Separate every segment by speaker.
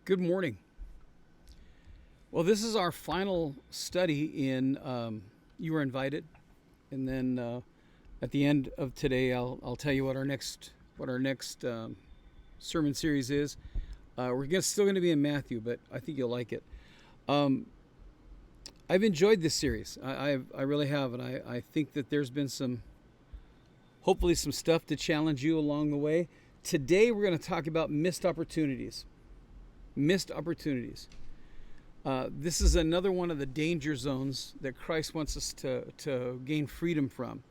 Speaker 1: Good morning. Well, this is our final study in You Were Invited, and then at the end of today, I'll tell you what our next sermon series is. Still going to be in Matthew, but I think you'll like it. Um, I've enjoyed this series. I really have, and I think that there's been hopefully some stuff to challenge you along the way. Today, we're going to talk about missed opportunities. Missed opportunities. This is another one of the danger zones that Christ wants us to gain freedom from.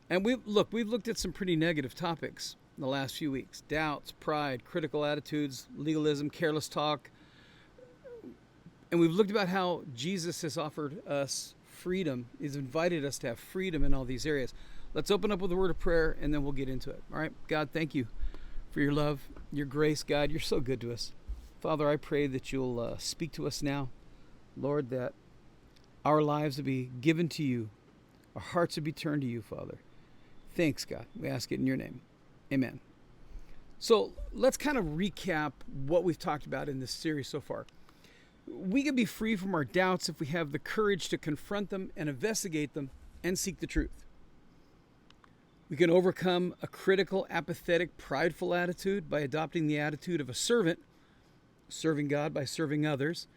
Speaker 1: And we've looked at some pretty negative topics in the last few weeks: doubts, pride, critical attitudes, legalism, careless talk. And we've looked about how Jesus has offered us freedom. He's invited us to have freedom in all these areas. Let's open up with a word of prayer, and then we'll get into it. All right? God, thank you for your love, your grace. God, you're so good to us. Father, I pray that you'll speak to us now. Lord, that our lives will be given to you. Our hearts will be turned to you, Father. Thanks, God. We ask it in your name. Amen. So let's kind of recap what we've talked about in this series so far. We can be free from our doubts if we have the courage to confront them and investigate them and seek the truth. We can overcome a critical, apathetic, prideful attitude by adopting the attitude of a servant, serving God by serving others.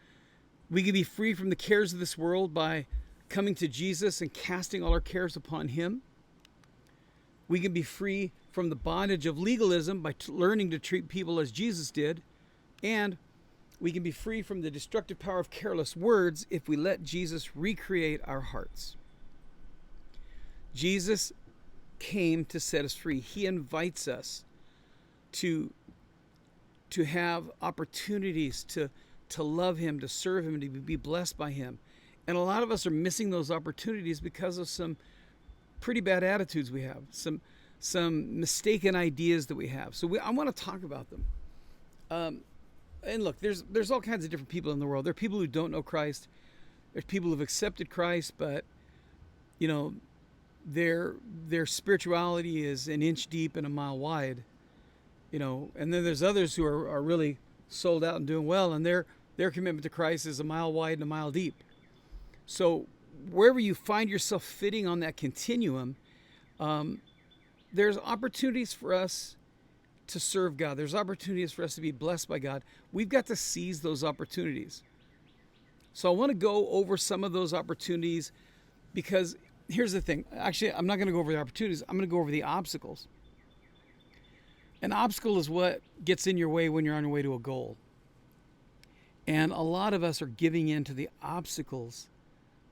Speaker 1: We can be free from the cares of this world by coming to Jesus and casting all our cares upon him. We can be free from the bondage of legalism by learning to treat people as Jesus did. And we can be free from the destructive power of careless words if we let Jesus recreate our hearts. Jesus came to set us free. He invites us to have opportunities to love him, to serve him, to be blessed by him. And a lot of us are missing those opportunities because of some pretty bad attitudes we have, some mistaken ideas that we have. So I want to talk about them. And look, there's all kinds of different people in the world. There are people who don't know Christ. There's people who've accepted Christ, but their spirituality is an inch deep and a mile wide. And then there's others who are really sold out and doing well, and their commitment to Christ is a mile wide and a mile deep. So wherever you find yourself fitting on that continuum, there's opportunities for us to serve God. There's opportunities for us to be blessed by God. We've got to seize those opportunities. So I want to go over some of those opportunities, because here's the thing. Actually, I'm not going to go over the opportunities. I'm going to go over the obstacles. An obstacle is what gets in your way when you're on your way to a goal. And a lot of us are giving in to the obstacles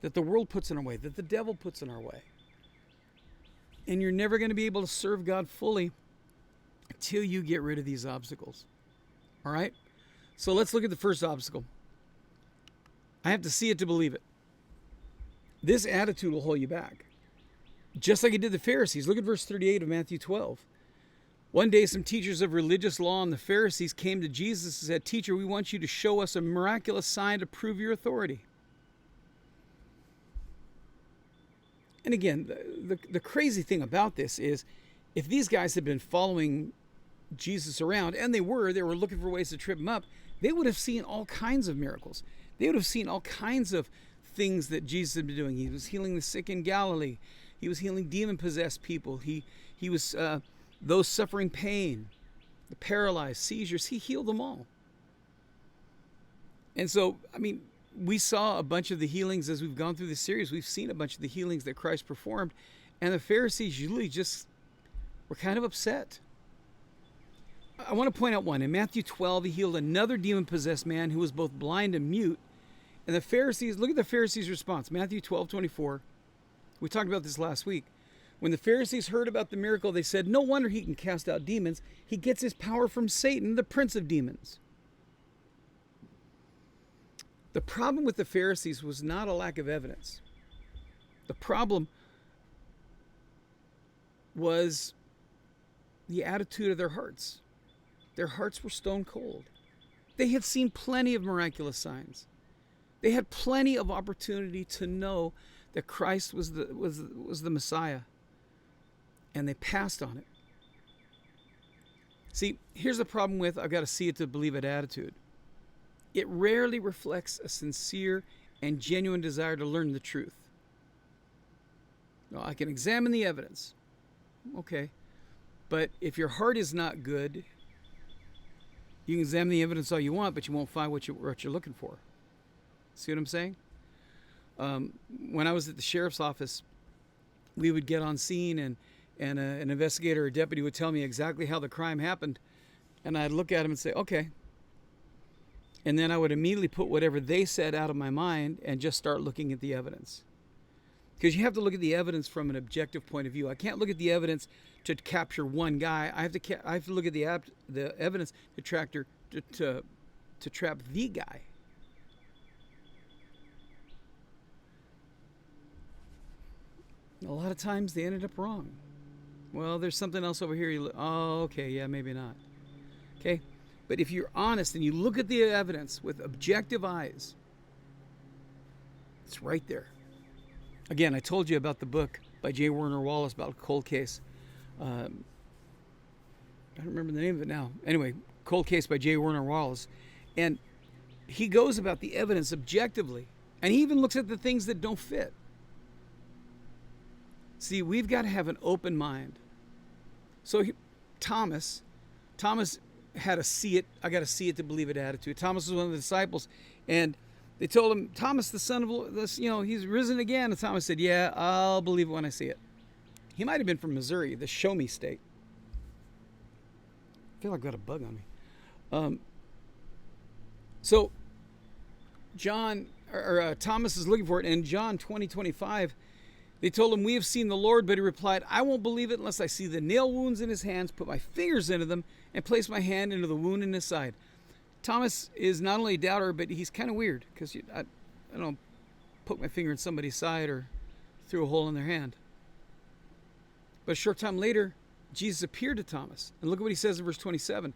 Speaker 1: that the world puts in our way, that the devil puts in our way. And you're never going to be able to serve God fully until you get rid of these obstacles. All right? So let's look at the first obstacle. I have to see it to believe it. This attitude will hold you back. Just like it did the Pharisees. Look at verse 38 of Matthew 12. One day, some teachers of religious law and the Pharisees came to Jesus and said, "Teacher, we want you to show us a miraculous sign to prove your authority." And again, the crazy thing about this is, if these guys had been following Jesus around, and they were looking for ways to trip him up, they would have seen all kinds of miracles. They would have seen all kinds of things that Jesus had been doing. He was healing the sick in Galilee. He was healing demon-possessed people. He was those suffering pain, the paralyzed, seizures. He healed them all. And so, we saw a bunch of the healings as we've gone through this series. We've seen a bunch of the healings that Christ performed, and the Pharisees usually just were kind of upset. I want to point out one. In Matthew 12, he healed another demon-possessed man who was both blind and mute. And the Pharisees, look at the Pharisees' response. Matthew 12:24. We talked about this last week. When the Pharisees heard about the miracle, they said, "No wonder he can cast out demons. He gets his power from Satan, the prince of demons." The problem with the Pharisees was not a lack of evidence. The problem was the attitude of their hearts. Their hearts were stone cold. They had seen plenty of miraculous signs. They had plenty of opportunity to know that Christ was the Messiah, and they passed on it. See, here's the problem with "I've got to see it to believe it" attitude. it rarely reflects a sincere and genuine desire to learn the truth. Now, I can examine the evidence, okay, but if your heart is not good, you can examine the evidence all you want, but you won't find what you're looking for. See what I'm saying? When I was at the sheriff's office, we would get on scene, and an investigator or deputy would tell me exactly how the crime happened, and I'd look at him and say, okay. And then I would immediately put whatever they said out of my mind and just start looking at the evidence. Because you have to look at the evidence from an objective point of view. I can't look at the evidence to capture one guy. I have to look at the evidence to trap the guy. A lot of times they ended up wrong. Well, there's something else over here. Oh, okay, yeah, maybe not. Okay, but if you're honest and you look at the evidence with objective eyes, it's right there. Again, I told you about the book by J. Warner Wallace about a cold case. I don't remember the name of it now. Anyway, Cold Case by J. Warner Wallace. And he goes about the evidence objectively. And he even looks at the things that don't fit. See, we've got to have an open mind. So Thomas had a see it, I got to see it to believe it attitude. Thomas was one of the disciples, and they told him, Thomas, the son of this, he's risen again. And Thomas said, yeah, I'll believe it when I see it. He might have been from Missouri, the show me state. I feel like I've got a bug on me. So Thomas is looking for it, and in John 20:25, they told him, we have seen the Lord, but he replied, I won't believe it unless I see the nail wounds in his hands, put my fingers into them, and place my hand into the wound in his side. Thomas is not only a doubter, but he's kind of weird, because I don't poke my finger in somebody's side or through a hole in their hand. But a short time later, Jesus appeared to Thomas. And look at what he says in verse 27.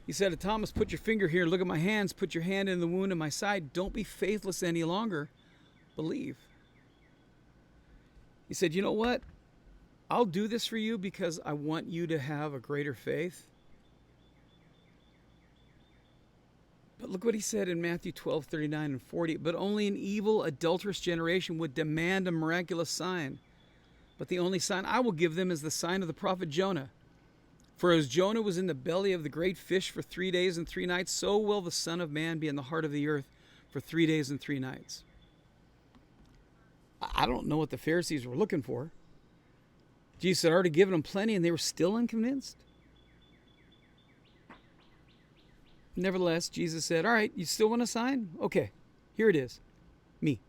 Speaker 1: He said to Thomas, put your finger here, look at my hands, put your hand in the wound in my side. Don't be faithless any longer. Believe. He said, you know what? I'll do this for you because I want you to have a greater faith. But look what he said in Matthew 12:39 and 40. But only an evil, adulterous generation would demand a miraculous sign. But the only sign I will give them is the sign of the prophet Jonah. For as Jonah was in the belly of the great fish for 3 days and 3 nights, so will the Son of Man be in the heart of the earth for 3 days and 3 nights. I don't know what the Pharisees were looking for. Jesus had already given them plenty, and they were still unconvinced. Nevertheless, Jesus said, all right, you still want a sign? Okay, here it is. Me.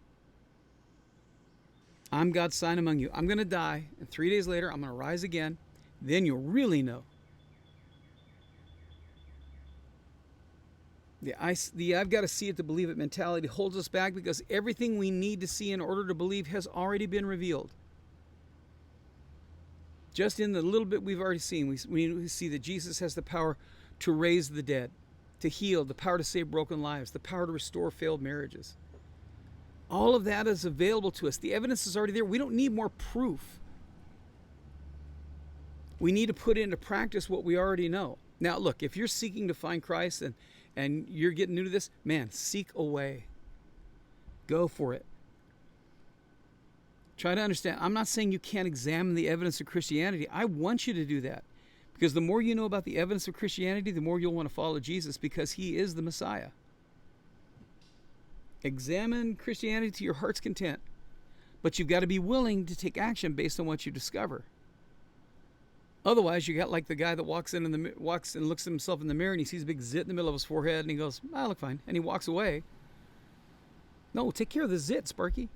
Speaker 1: I'm God's sign among you. I'm going to die, and 3 days later, I'm going to rise again. Then you'll really know. The I've got to see it to believe it mentality holds us back because everything we need to see in order to believe has already been revealed. Just in the little bit we've already seen, we see that Jesus has the power to raise the dead, to heal, the power to save broken lives, the power to restore failed marriages. All of that is available to us. The evidence is already there. We don't need more proof. We need to put into practice what we already know. Now, look, if you're seeking to find Christ and you're getting new to this, man, seek away. Go for it. Try to understand. I'm not saying you can't examine the evidence of Christianity. I want you to do that. Because the more you know about the evidence of Christianity, the more you'll want to follow Jesus because he is the Messiah. Examine Christianity to your heart's content. But you've got to be willing to take action based on what you discover. Otherwise, you got like the guy that walks and looks at himself in the mirror and he sees a big zit in the middle of his forehead and he goes, I look fine. And he walks away. No, take care of the zit, Sparky.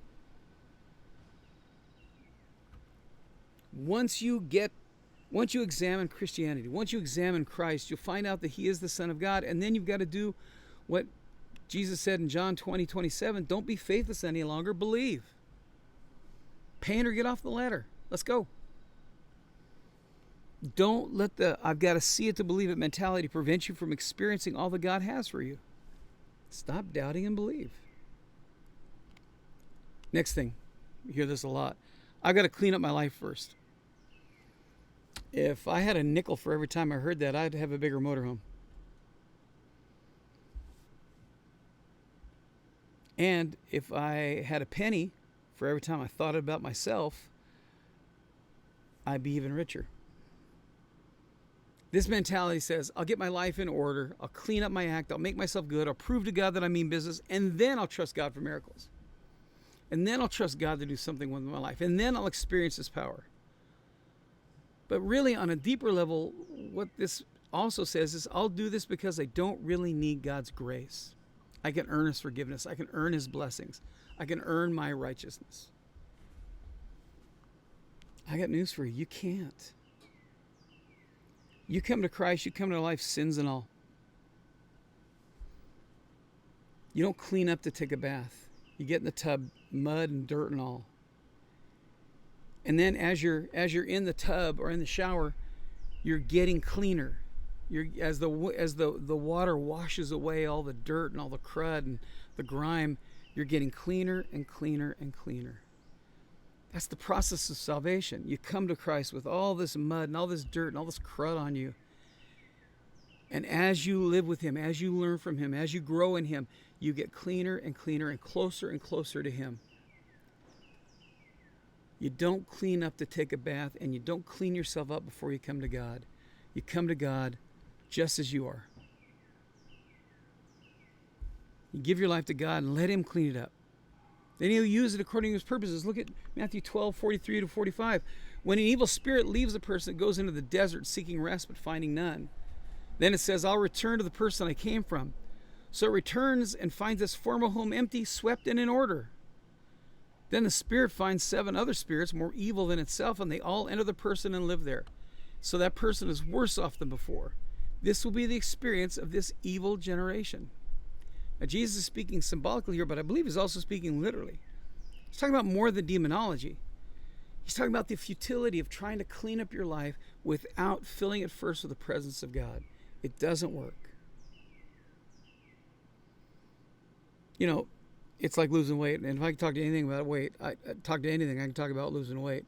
Speaker 1: Once you examine Christianity, once you examine Christ, you'll find out that he is the Son of God. And then you've got to do what Jesus said in John 20:27. Don't be faithless any longer. Believe. Paint or get off the ladder. Let's go. Don't let the I've got to see it to believe it mentality prevent you from experiencing all that God has for you. Stop doubting and believe. Next thing, you hear this a lot. I've got to clean up my life first. If I had a nickel for every time I heard that, I'd have a bigger motorhome. And if I had a penny for every time I thought about myself, I'd be even richer. This mentality says, I'll get my life in order, I'll clean up my act, I'll make myself good, I'll prove to God that I mean business, and then I'll trust God for miracles. And then I'll trust God to do something with my life, and then I'll experience His power. But really, on a deeper level, what this also says is, I'll do this because I don't really need God's grace. I can earn His forgiveness, I can earn His blessings, I can earn my righteousness. I got news for you, you can't. You come to Christ, you come to life, sins and all. You don't clean up to take a bath. You get in the tub, mud and dirt and all. And then as you're in the tub or in the shower, you're getting cleaner. As the water washes away all the dirt and all the crud and the grime, you're getting cleaner and cleaner and cleaner. That's the process of salvation. You come to Christ with all this mud and all this dirt and all this crud on you. And as you live with Him, as you learn from Him, as you grow in Him, you get cleaner and cleaner and closer to Him. You don't clean up to take a bath, and you don't clean yourself up before you come to God. You come to God just as you are. You give your life to God and let Him clean it up. Then He'll use it according to His purposes. Look at Matthew 12:43-45. When an evil spirit leaves a person, it goes into the desert seeking rest but finding none. Then it says, I'll return to the person I came from. So it returns and finds its former home empty, swept, and in order. Then the spirit finds 7 other spirits more evil than itself, and they all enter the person and live there. So that person is worse off than before. This will be the experience of this evil generation. Now, Jesus is speaking symbolically here, but I believe He's also speaking literally. He's talking about more than demonology. He's talking about the futility of trying to clean up your life without filling it first with the presence of God. It doesn't work. You know, it's like losing weight. And if I can talk to anything about weight, I talk to anything, I can talk about losing weight.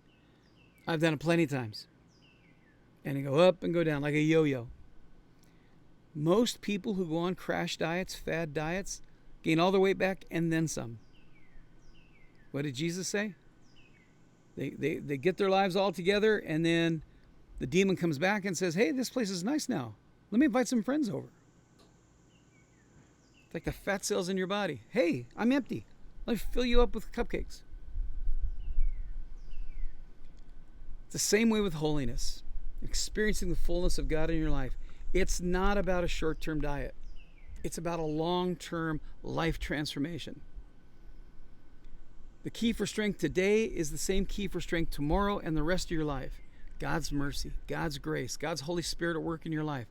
Speaker 1: I've done it plenty of times. And I go up and go down like a yo-yo. Most people who go on crash diets, fad diets, gain all their weight back and then some. What did Jesus say? They get their lives all together, and then the demon comes back and says, hey, this place is nice now. Let me invite some friends over. It's like the fat cells in your body. Hey, I'm empty. Let me fill you up with cupcakes. It's the same way with holiness. Experiencing the fullness of God in your life. It's not about a short-term diet. It's about a long-term life transformation. The key for strength today is the same key for strength tomorrow and the rest of your life. God's mercy, God's grace, God's Holy Spirit at work in your life.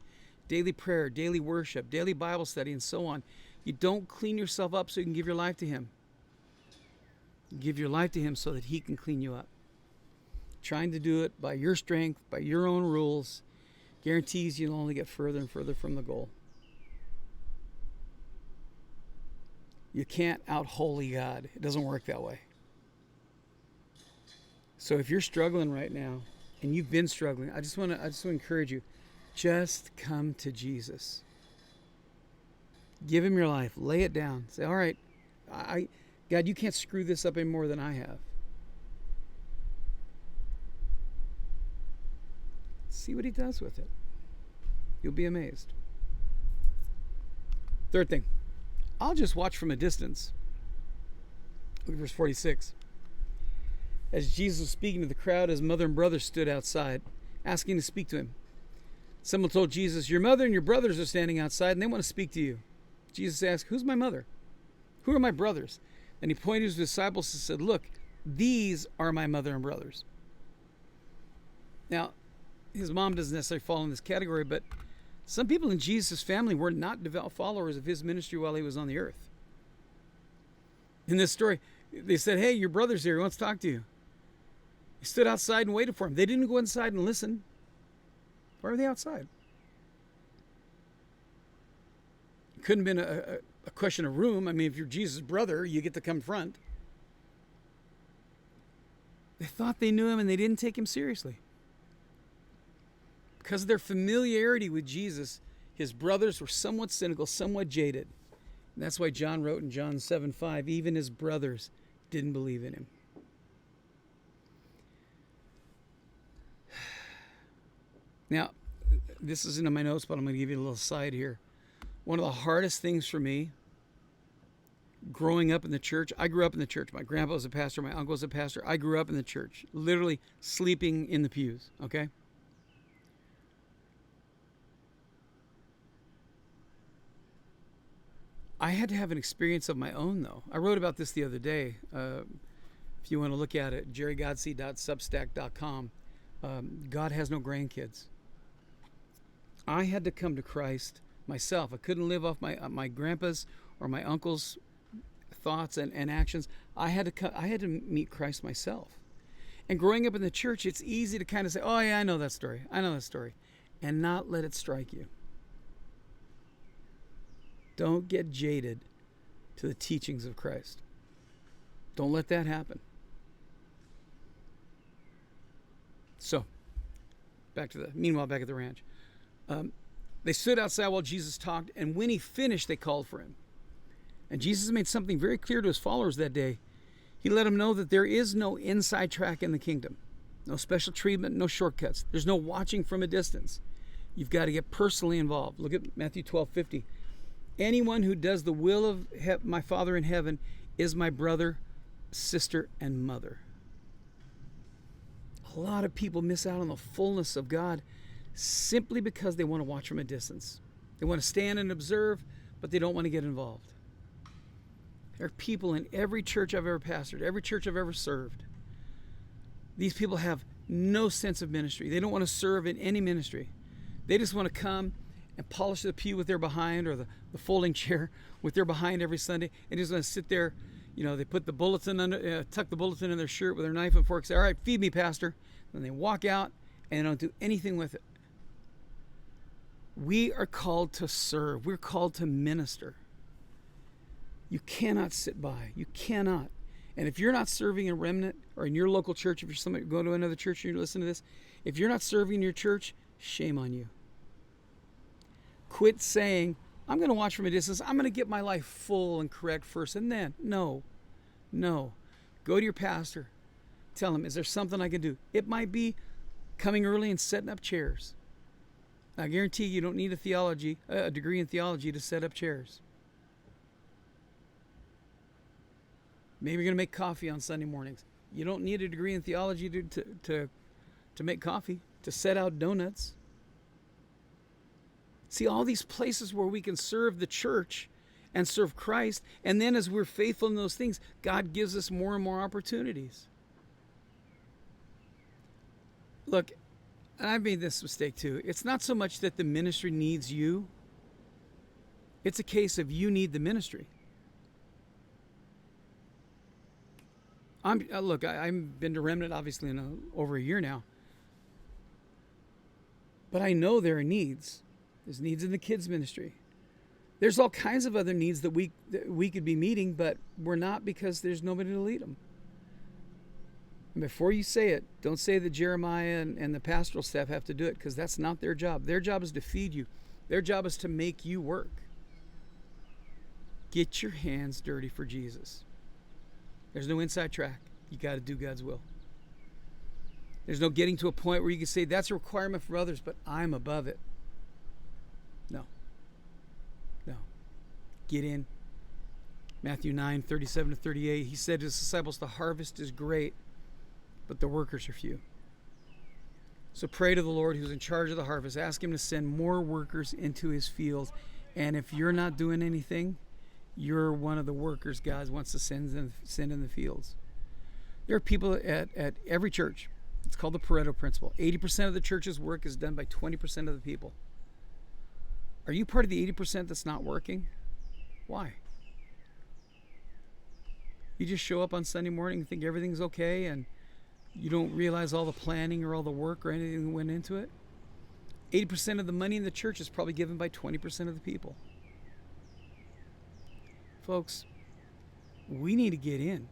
Speaker 1: Daily prayer, daily worship, daily Bible study, and so on. You don't clean yourself up so you can give your life to Him. You give your life to Him so that He can clean you up. Trying to do it by your strength, by your own rules, guarantees you'll only get further and further from the goal. You can't out-holy God. It doesn't work that way. So if you're struggling right now, and you've been struggling, I just want to encourage you, just come to Jesus. Give Him your life. Lay it down. Say, all right, God, you can't screw this up any more than I have. See what He does with it. You'll be amazed. Third thing, I'll just watch from a distance. Look at verse 46. As Jesus was speaking to the crowd, His mother and brothers stood outside, asking to speak to Him. Someone told Jesus, your mother and your brothers are standing outside, and they want to speak to you. Jesus asked, who's my mother? Who are my brothers? And He pointed to His disciples and said, look, these are my mother and brothers. Now, His mom doesn't necessarily fall in this category, but some people in Jesus' family were not devout followers of His ministry while He was on the earth. In this story, they said, hey, your brother's here. He wants to talk to you. He stood outside and waited for him. They didn't go inside and listen. Why are they outside? It couldn't have been a question of room. I mean, if you're Jesus' brother, you get to come front. They thought they knew Him, and they didn't take Him seriously. Because of their familiarity with Jesus, His brothers were somewhat cynical, somewhat jaded. And that's why John wrote in John 7:5, even his brothers didn't believe in him. Now, this isn't in my notes, but I'm going to give you a little side here. One of the hardest things for me growing up in the church, I grew up in the church. My grandpa was a pastor. My uncle was a pastor. I grew up in the church, literally sleeping in the pews, okay? I had to have an experience of my own, though. I wrote about this the other day. If you want to look at it, jerrygodsey.substack.com. God has no grandkids. I had to come to Christ myself. I couldn't live off my grandpa's or my uncle's thoughts and actions. I had to meet Christ myself. And growing up in the church, it's easy to kind of say, "Oh yeah, I know that story. I know that story," and not let it strike you. Don't get jaded to the teachings of Christ. Don't let that happen. So, back at the ranch. They stood outside while Jesus talked, and when he finished, they called for him. And Jesus made something very clear to his followers that day. He let them know that there is no inside track in the kingdom. No special treatment, no shortcuts. There's no watching from a distance. You've got to get personally involved. Look at Matthew 12:50. Anyone who does the will of my Father in heaven is my brother, sister, and mother. A lot of people miss out on the fullness of God simply because they want to watch from a distance. They want to stand and observe, but they don't want to get involved. There are people in every church I've ever pastored, every church I've ever served. These people have no sense of ministry. They don't want to serve in any ministry. They just want to come and polish the pew with their behind, or the folding chair with their behind every Sunday, and just want to sit there. You know, they put the bulletin under, tuck the bulletin in their shirt with their knife and fork, say, "All right, feed me, Pastor." Then they walk out and they don't do anything with it. We are called to serve. We're called to minister. You cannot sit by. You cannot. And if you're not serving a remnant, or in your local church, if you're somebody going to another church and you're listening to this, if you're not serving your church, shame on you. Quit saying, "I'm going to watch from a distance. I'm going to get my life full and correct first, and then." No. Go to your pastor. Tell him, "Is there something I can do?" It might be coming early and setting up chairs. I guarantee you don't need a degree in theology to set up chairs. Maybe you're going to make coffee on Sunday mornings. You don't need a degree in theology to make coffee, to set out donuts. See, all these places where we can serve the church and serve Christ, and then as we're faithful in those things, God gives us more and more opportunities. Look, and I've made this mistake too. It's not so much that the ministry needs you. It's a case of you need the ministry. I've been to Remnant obviously in over a year now. But I know there are needs. There's needs in the kids ministry. There's all kinds of other needs that we could be meeting, but we're not, because there's nobody to lead them. And before you say it, don't say that Jeremiah and the pastoral staff have to do it, because that's not their job. Their job is to feed you. Their job is to make you work. Get your hands dirty for Jesus. There's no inside track. You got to do God's will. There's no getting to a point where you can say that's a requirement for others, but I'm above it. No. Get in. Matthew 9:37-38. He said to his disciples, "The harvest is great, but the workers are few." So pray to the Lord who's in charge of the harvest. Ask him to send more workers into his fields. And if you're not doing anything, you're one of the workers God wants to send in the fields. There are people at every church. It's called the Pareto principle. 80% of the church's work is done by 20% of the people. Are you part of the 80% that's not working? Why? You just show up on Sunday morning and think everything's okay, and you don't realize all the planning or all the work or anything that went into it? 80% of the money in the church is probably given by 20% of the people. Folks, we need to get in.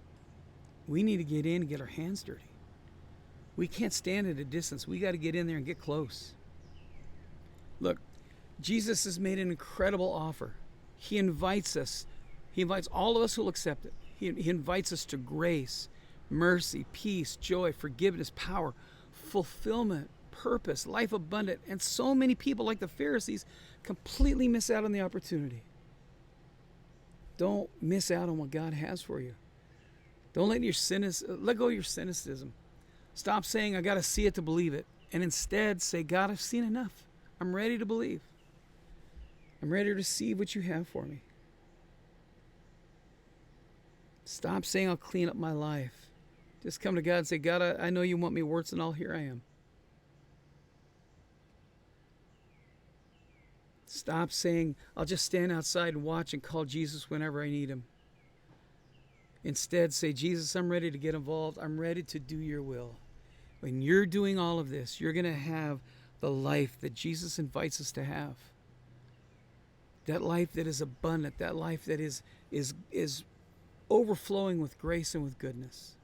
Speaker 1: We need to get in and get our hands dirty. We can't stand at a distance. We got to get in there and get close. Look, Jesus has made an incredible offer. He invites us He invites all of us who will accept it. He invites us to grace, mercy, peace, joy, forgiveness, power, fulfillment, purpose, life abundant. And so many people, like the Pharisees, completely miss out on the opportunity. Don't miss out on what God has for you. Don't let go of your cynicism. Stop saying, I got to see it to believe it. And instead say, God, I've seen enough. I'm ready to believe. I'm ready to receive what you have for me. Stop saying I'll clean up my life. Just come to God and say, God, I know you want me warts and all. Here I am. Stop saying I'll just stand outside and watch and call Jesus whenever I need him. Instead, say, Jesus, I'm ready to get involved. I'm ready to do your will. When you're doing all of this, you're going to have the life that Jesus invites us to have. That life that is abundant, that life that is overflowing with grace and with goodness.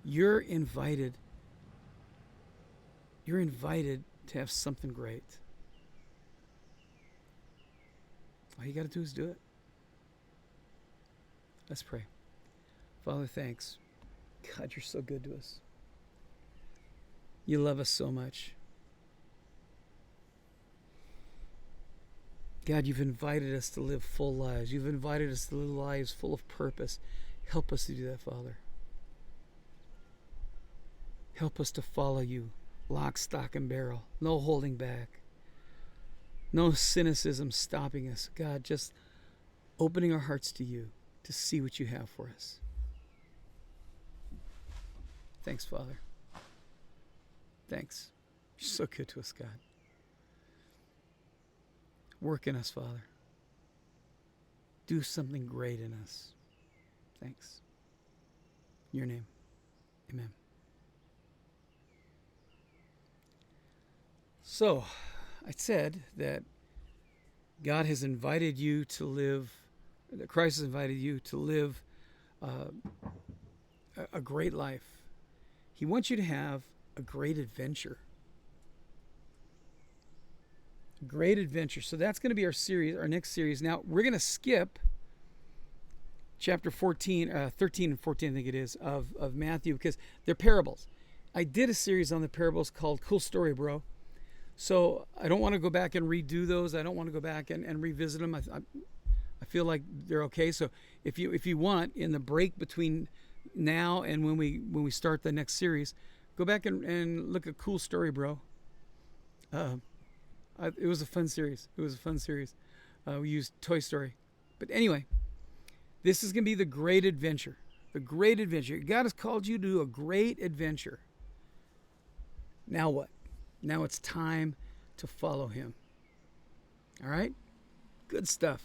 Speaker 1: You're invited. You're invited to have something great. All you got to do is do it. Let's pray. Father, thanks. God, you're so good to us. You love us so much. God, you've invited us to live full lives. You've invited us to live lives full of purpose. Help us to do that, Father. Help us to follow you, lock, stock, and barrel. No holding back. No cynicism stopping us. God, just opening our hearts to you to see what you have for us. Thanks, Father. Thanks. You're so good to us, God. Work in us, Father. Do something great in us. Thanks. In your name. Amen. So, I said that God has invited you to live, that Christ has invited you to live a great life. He wants you to have a great adventure. Great adventure. So that's going to be our series, our next series. Now, we're going to skip chapter 13 and 14, I think it is, of Matthew, because they're parables. I did a series on the parables called Cool Story, Bro. So I don't want to go back and redo those. I don't want to go back and revisit them. I feel like they're okay. So if you want, in the break between now and when we start the next series, go back and look at Cool Story, Bro. It was a fun series. We used Toy Story. But anyway, this is going to be the great adventure. The great adventure. God has called you to do a great adventure. Now what? Now it's time to follow him. All right? Good stuff.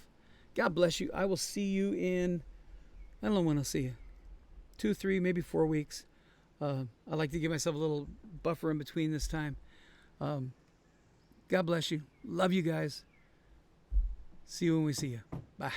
Speaker 1: God bless you. I will see you in, I don't know when I'll see you. 2, 3, maybe 4 weeks. I like to give myself a little buffer in between this time. God bless you. Love you guys. See you when we see you. Bye.